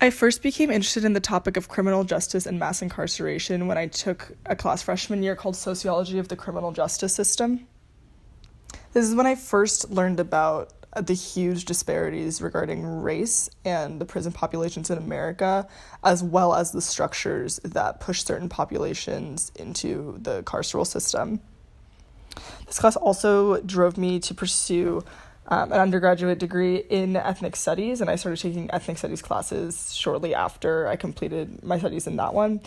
I first became interested in the topic of criminal justice and mass incarceration when I took a class freshman year called Sociology of the Criminal Justice System. This is when I first learned about the huge disparities regarding race and the prison populations in America, as well as the structures that push certain populations into the carceral system. This class also drove me to pursue an undergraduate degree in ethnic studies, and I started taking ethnic studies classes shortly after I completed my studies in that one,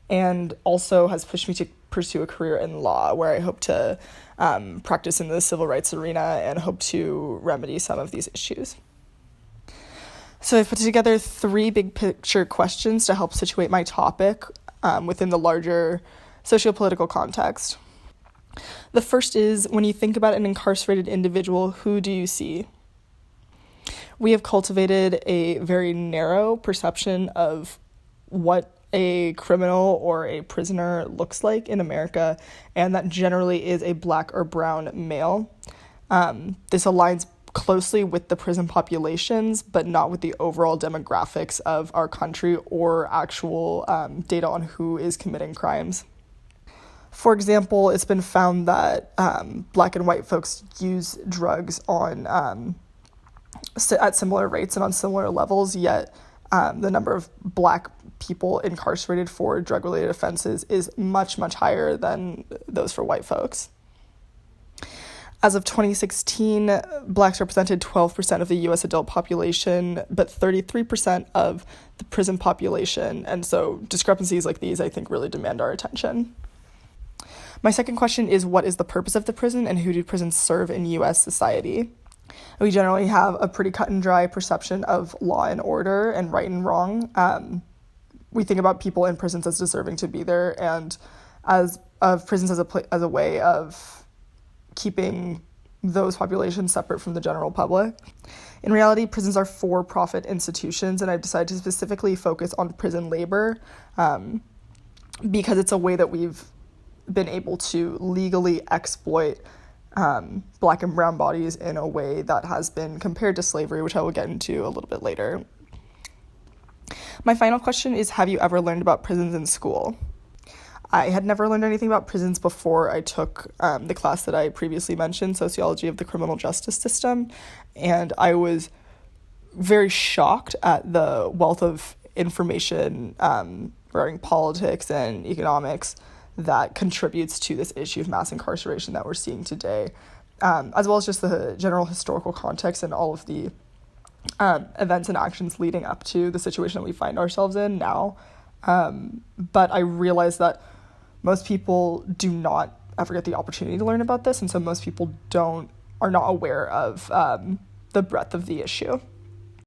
and also has pushed me to pursue a career in law, where I hope to practice in the civil rights arena and hope to remedy some of these issues. So I've put together 3 big picture questions to help situate my topic within the larger sociopolitical context. The first is, when you think about an incarcerated individual, who do you see? We have cultivated a very narrow perception of what a criminal or a prisoner looks like in America, and that generally is a Black or brown male. This aligns closely with the prison populations, but not with the overall demographics of our country or actual data on who is committing crimes. For example, it's been found that Black and white folks use drugs on at similar rates and on similar levels, yet the number of Black people incarcerated for drug-related offenses is much, much higher than those for white folks. As of 2016, Blacks represented 12% of the U.S. adult population, but 33% of the prison population, and so discrepancies like these, I think, really demand our attention. My second question is, what is the purpose of the prison and who do prisons serve in U.S. society? We generally have a pretty cut and dry perception of law and order and right and wrong. We think about people in prisons as deserving to be there, and as of prisons as a way of keeping those populations separate from the general public. In reality, prisons are for-profit institutions, and I've decided to specifically focus on prison labor because it's a way that we've been able to legally exploit Black and brown bodies in a way that has been compared to slavery, which I will get into a little bit later. My final question is, have you ever learned about prisons in school? I had never learned anything about prisons before I took the class that I previously mentioned, Sociology of the Criminal Justice System, and I was very shocked at the wealth of information regarding politics and economics that contributes to this issue of mass incarceration that we're seeing today, as well as just the general historical context and all of the events and actions leading up to the situation that we find ourselves in now. But I realize that most people do not ever get the opportunity to learn about this, and so most people are not aware of the breadth of the issue.